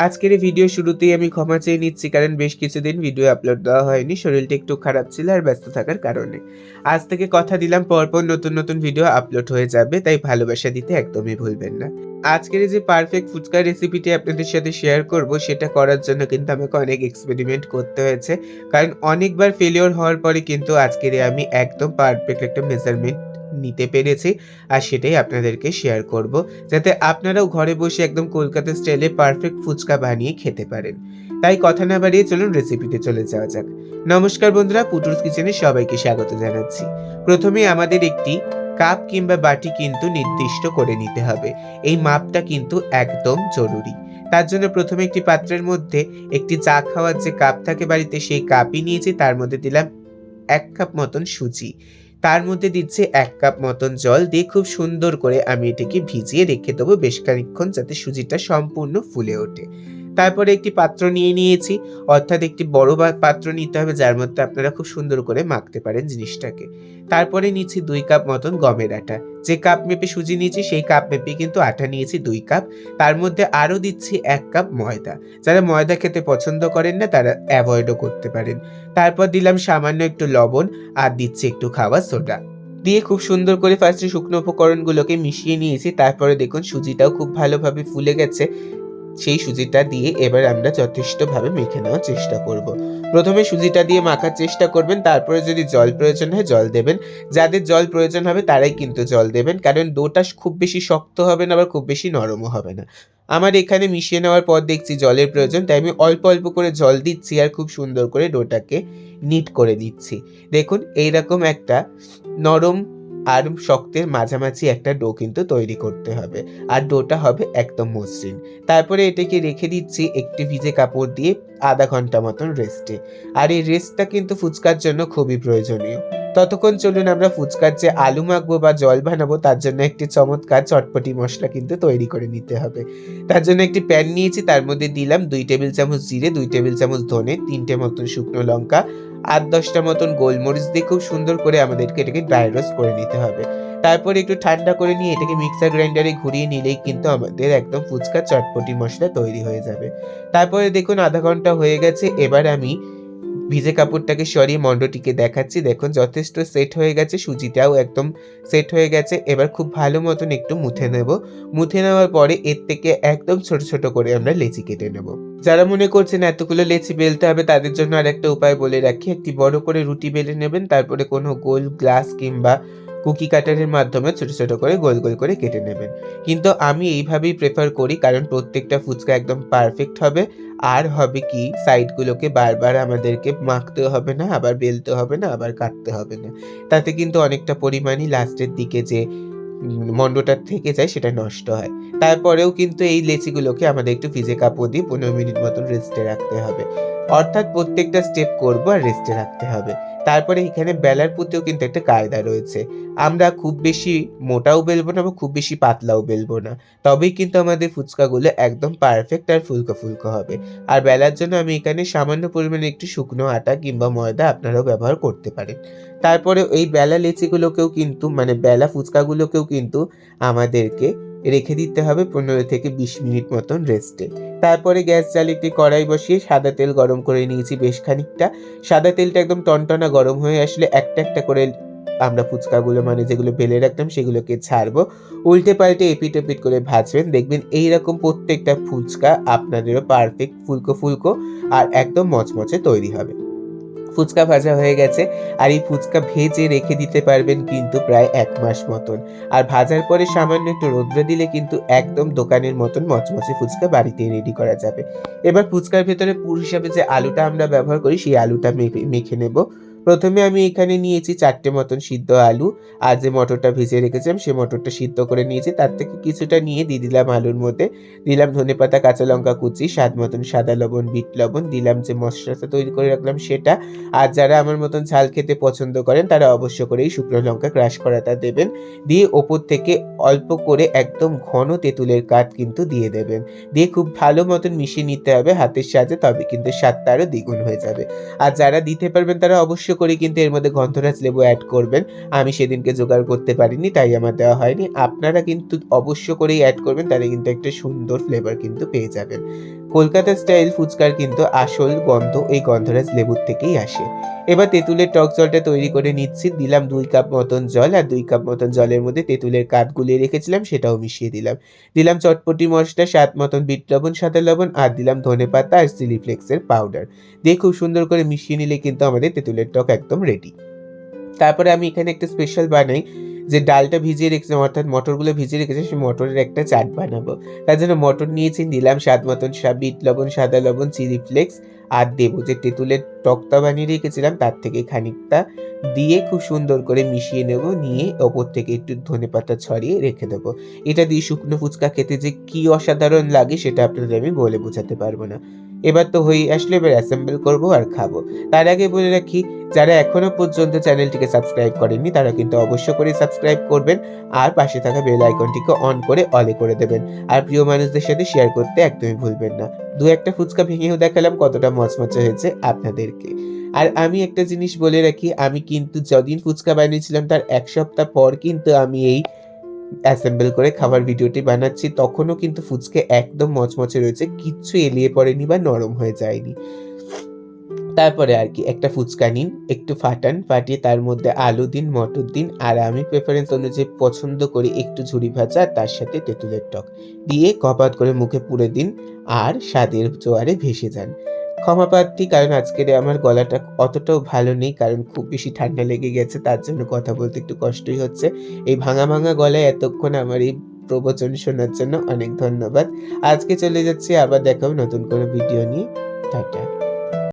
আজকের এই ভিডিও শুরুতেই আমি ক্ষমা চেয়ে নিচ্ছি, কারণ বেশ কিছুদিন ভিডিও আপলোড দেওয়া হয়নি। শরীরটা একটু খারাপ ছিল আর ব্যস্ত থাকার কারণে। আজ থেকে কথা দিলাম পরপর নতুন ভিডিও আপলোড হয়ে যাবে, তাই ভালোবাসা দিতে একদমই ভুলবেন না। আজকের এই যে পারফেক্ট ফুচকা রেসিপিটি আপনাদের সাথে শেয়ার করব, সেটা করার জন্য কিন্তু আমাকে অনেক এক্সপেরিমেন্ট করতে হয়েছে। কারণ অনেকবার ফেলিওর হওয়ার পরে কিন্তু আজকের আমি একদম পারফেক্ট একটা মেজারমেন্ট নিতে পেরেছি। আর সেটাই আপনাদেরকে শেয়ার করব, যাতে আপনারাও ঘরে বসে একদম কলকাতা স্টাইলে পারফেক্ট ফুচকা বানিয়ে খেতে পারেন। তাই কথা না বাড়িয়ে চলুন রেসিপিতে চলে যাওয়া যাক। নমস্কার বন্ধুরা, পুটুলস কিচেনে সবাইকে স্বাগত জানাচ্ছি। প্রথমেই আমাদের একটি কাপ কিংবা বাটি কিন্তু নির্দিষ্ট করে নিতে হবে। এই মাপটা কিন্তু একদম জরুরি। তার জন্য প্রথমে একটি পাত্রের মধ্যে একটি চা খাওয়ার যে কাপ থাকে বাড়িতে, সেই কাপই নিয়েছি। তার মধ্যে দিলাম ১ কাপ মতন সুজি। তার মধ্যে দিচ্ছি ১ কাপ মতন জল দিয়ে খুব সুন্দর করে আমি এটাকে ভিজিয়ে রেখে দেবো বেশ খানিকক্ষণ, যাতে সুজিটা সম্পূর্ণ ফুলে ওঠে। তারপরে একটি পাত্র নিয়ে নিয়েছি, অর্থাৎ একটি বড় পাত্র নিতে হবে, যার মধ্যে আপনারা খুব সুন্দর করে মাখতে পারেন জিনিসটাকে। তারপরে নিচ্ছি ২ কাপ মতন গমের আটা। যে কাপ মেপে সুজি নিয়েছি সেই কাপ মেপেই কিন্তু আটা নিয়েছি ২ কাপ। তার মধ্যে আরও দিচ্ছি ১ কাপ ময়দা। যারা ময়দা খেতে পছন্দ করেন না তারা এভয়েডও করতে পারেন। তারপর দিলাম সামান্য একটু লবণ আর দিচ্ছি একটু খাবার সোডা। দিয়ে খুব সুন্দর করে ফার্স্টে শুকনো উপকরণগুলোকে মিশিয়ে নিয়েছি। তারপরে দেখুন সুজিটাও খুব ভালোভাবে ফুলে গেছে। সেই সুজিটা দিয়ে এবার আমরা যথেষ্টভাবে মেখে নেওয়ার চেষ্টা করব। প্রথমে সুজিটা দিয়ে মাখার চেষ্টা করবেন, তারপরে যদি জল প্রয়োজন হয় জল দেবেন। যাদের জল প্রয়োজন হবে তারাই কিন্তু জল দেবেন, কারণ ডোটা খুব বেশি শক্ত হবে না, আবার খুব বেশি নরমও হবে না। আমার এখানে মিশিয়ে নেওয়ার পর দেখছি জলের প্রয়োজন, তাই আমি অল্প করে জল দিচ্ছি আর খুব সুন্দর করে ডোটাকে নিট করে দিচ্ছি। দেখুন এইরকম একটা নরম আর শক্তের মাঝামাঝি একটা ডো কিন্তু তৈরি করতে হবে, আর ডোটা হবে একদম মসৃণ। তারপরে এটাকে রেখে দিচ্ছি একটি ভিজে কাপড় দিয়ে আধা ঘন্টা মতন রেস্টে। আর এই রেস্টটা কিন্তু ফুচকার জন্য খুবই প্রয়োজনীয়। ততক্ষণ চলুন আমরা ফুচকার যে আলু মাখবো বা জল বানাবো, তার জন্য একটি চমৎকার চটপটি মশলা কিন্তু তৈরি করে নিতে হবে। তার জন্য একটি প্যান নিয়েছি, তার মধ্যে দিলাম ২ টেবিল চামচ জিরে, ২ টেবিল চামচ ধনে, ৩টে মতন শুকনো লঙ্কা, ৮-১০টা মতন গোলমরিচ দিয়ে খুব সুন্দর করে আমাদেরকে এটাকে ড্রাই রোস্ট করে নিতে হবে। তারপরে একটু ঠান্ডা করে নিয়ে এটাকে মিক্সার গ্রাইন্ডারে ঘুরিয়ে নিলেই কিন্তু আমাদের একদম ফুচকার চটপটি মসলা তৈরি হয়ে যাবে। তারপরে দেখুন আধা ঘন্টা হয়ে গেছে। এবার আমি ভিজে কাপড়টাকে সরিয়ে মন্ডটিকে দেখাচ্ছি। দেখুন যথেষ্ট সেট হয়ে গেছে, সুজিটাও একদম সেট হয়ে গেছে। এবার খুব ভালো মতন একটু মুথে নেব। মুথে নেওয়ার পরে এর থেকে একদম ছোট করে আমরা লেচি কেটে নেব। যারা মনে করছেন এতগুলো লেচি বেলতে হবে, তাদের জন্য আরেকটা উপায় বলে রাখি। একটি বড় করে রুটি বেলে নেবেন, তারপরে কোনো গোল গ্লাস কিংবা কুকি কাটারের মাধ্যমে ছোট করে গোল করে কেটে নেবেন। কিন্তু আমি এইভাবেই প্রেফার করি, কারণ প্রত্যেকটা ফুচকা একদম পারফেক্ট হবে। আর হবে কি, সাইডগুলোকে বারবার আমাদেরকে মাখতেও হবে না, আবার বেলতে হবে না, আবার কাটতে হবে না। তাতে কিন্তু অনেকটা পরিমাণই লাস্টের দিকে যে মন্ডটা থেকে যায় সেটা নষ্ট হয়। তারপরেও কিন্তু এই লেচিগুলোকে আমাদের একটু ভিজে কাপড় দিয়ে ১৫ মিনিট মতন রেস্টে রাখতে হবে। অর্থাৎ প্রত্যেকটা স্টেপ করব আর রেস্টে রাখতে হবে। তারপরে এখানে বেলার প্রতিও কিন্তু একটা কায়দা রয়েছে। আমরা খুব বেশি মোটাও বেলবো না, বা খুব বেশি পাতলাও বেলবো না। তবেই কিন্তু আমাদের ফুচকাগুলো একদম পারফেক্ট আর ফুলকো হবে। আর বেলার জন্য আমি এখানে সামান্য পরিমাণে একটু শুকনো আটা কিংবা ময়দা আপনারাও ব্যবহার করতে পারেন। তারপরে এই বেলা লেচিগুলোকেও কিন্তু বেলা ফুচকাগুলোকেও কিন্তু আমাদেরকে রেখে দিতে হবে ১৫ থেকে ২০ মিনিট মতন রেস্টে। তারপরে গ্যাস জ্বালিয়ে একটি কড়াই বসিয়ে সাদা তেল গরম করে নিয়েছি বেশ খানিকটা। সাদা তেলটা একদম টনটনা গরম হয়ে আসলে একটা করে আমরা ফুচকাগুলো যেগুলো বেলে রাখতাম সেগুলোকে ছাড়বো। উল্টে পাল্টে এপিট ওপিট করে ভাজবেন। দেখবেন এইরকম প্রত্যেকটা ফুচকা আপনাদেরও পারফেক্ট ফুলকো আর একদম মচমচে তৈরি হবে। ফুচকা ভাজা হয়ে গেছে, আর এই ফুচকা ভেজে রেখে দিতে পারবেন কিন্তু প্রায় ১ মাস মতন। আর ভাজার পরে সামান্য একটু রোদ্রে দিলে কিন্তু একদম দোকানের মতন মচমচে ফুচকা বাড়িতেই রেডি করা যাবে। এবার ফুচকার ভেতরে পুর হিসাবে যে আলুটা আমরা ব্যবহার করি সেই আলুটা মেখে নেব। প্রথমে আমি এখানে নিয়েছি ৪টে মতন সিদ্ধ আলু, আর যে মটরটা ভিজিয়ে রেখেছিলাম সেই মটরটা সিদ্ধ করে নিয়েছি। তার থেকে কিছুটা নিয়ে দিয়ে দিলাম আলুর মধ্যে। দিলাম ধনেপাতা, কাঁচা লঙ্কা কুচি, স্বাদ মতন সাদা লবণ, বিট লবণ, দিলাম যে মসলাটা তৈরি করে রাখলাম সেটা। আর যারা আমার মতন ঝাল খেতে পছন্দ করেন তারা অবশ্য করেই শুকনো লঙ্কা ক্রাশ করাটা দেবেন। দিয়ে ওপর থেকে অল্প করে একদম ঘন তেঁতুলের কাঠ কিন্তু দিয়ে দেবেন। দিয়ে খুব ভালো মতন মিশিয়ে নিতে হবে হাতের সাহায্যে, তবে কিন্তু স্বাদটা আরও দ্বিগুণ হয়ে যাবে। আর যারা দিতে পারবেন তারা অবশ্য করে কিন্তু এর মধ্যে গন্ধরাজ লেবু অ্যাড করবেন। আমি সেদিনকে জোগাড় করতে পারিনি, তাই আমার দেওয়া হয়নি। আপনারা কিন্তু অবশ্য করেই অ্যাড করবেন, তাহলে কিন্তু একটা সুন্দর ফ্লেভার কিন্তু পেয়ে যাবেন। কলকাতা স্টাইল ফুচকার কিন্তু আসল গন্ধ এই গন্ধরাজ লেবুর থেকেই আসে। এবার তেঁতুলের টক জলটা তৈরি করে নিচ্ছি। দিলাম ২ কাপ মতন জল, আর ২ কাপ মতন জলের মধ্যে তেঁতুলের কাঠ গুলিয়ে রেখেছিলাম সেটাও মিশিয়ে দিলাম। দিলাম চটপটি মসলা, স্বাদ মতন বিট লবণ, সাদা লবণ, আর দিলাম ধনেপাতা আর চিলি ফ্লেক্সের পাউডার। দিয়ে খুব সুন্দর করে মিশিয়ে নিলে কিন্তু আমাদের তেঁতুলের টক একদম রেডি। তারপরে আমি এখানে একটা স্পেশাল বানাই, যে ডালটা ভিজিয়ে রেখেছিলাম অর্থাৎ মটরগুলো ভিজিয়ে রেখেছি, সেই মটরের একটা চাট বানাবো। তার জন্য মটর নিয়েছি, নিলাম স্বাদ মতন বিট লবণ, সাদা লবণ, চিলি ফ্লেক্স, আর দেবো যে তেঁতুলের টকটা বানিয়ে রেখেছিলাম তার থেকে খানিকটা দিয়ে খুব সুন্দর করে মিশিয়ে নেব। নিয়ে ওপর থেকে একটু ধনেপাতা ছড়িয়ে রেখে দেবো। এটা দিয়ে শুকনো ফুচকা খেতে যে কি অসাধারণ লাগে সেটা আপনাদের আমি বলে বোঝাতে পারবো না। এবার তো হয়েই আসলো, এবার অ্যাসেম্বল করবো আর খাবো। তার আগে বলে রাখি, যারা এখনো পর্যন্ত চ্যানেলটিকে সাবস্ক্রাইব করেননি তারা কিন্তু অবশ্য করে সাবস্ক্রাইব করবেন, আর পাশে থাকা বেল আইকনটিকে অন করে অলে করে দেবেন। আর প্রিয় মানুষদের সাথে শেয়ার করতে একদমই ভুলবেন না। ২-১টা ফুচকা ভেঙেও দেখালাম কতটা মচমচে হয়েছে আপনাদেরকে। আর আমি একটা জিনিস বলে রাখি, আমি কিন্তু যেদিন ফুচকা বানিয়েছিলাম তার ১ সপ্তাহ পর কিন্তু আমি এই অ্যাসেম্বল করে খাবার ভিডিওটি বানাচ্ছি। তখনও কিন্তু ফুচকা একদম মচমচে রয়েছে, কিচ্ছু এলিয়ে পড়েনি বা নরম হয়ে যায়নি। তারপরে আর কি একটা ফুচকা নিন, একটু ফাটান, ফাটিয়ে তার মধ্যে আলু দিন, মটর দিন, আর আমি প্রেফারেন্স অনুযায়ী পছন্দ করি একটু ঝুরি ভাজা আর তার সাথে তেঁতুলের টক দিয়ে কপাত করে মুখে পুরে দিন, আর স্বাদের জোয়ারে ভেসে যান। ক্ষমা প্রার্থী, কারণ আজকের আমার গলাটা অতটাও ভালো নেই, কারণ খুব বেশি ঠান্ডা লেগে গেছে, তার জন্য কথা বলতে একটু কষ্টই হচ্ছে। এই ভাঙা, ভাঙা গলায় এতক্ষণ আমার এই প্রবচন শোনার জন্য অনেক ধন্যবাদ। আজকে চলে যাচ্ছি, আবার দেখা হবে নতুন কোনো ভিডিও নিয়ে। টাটা।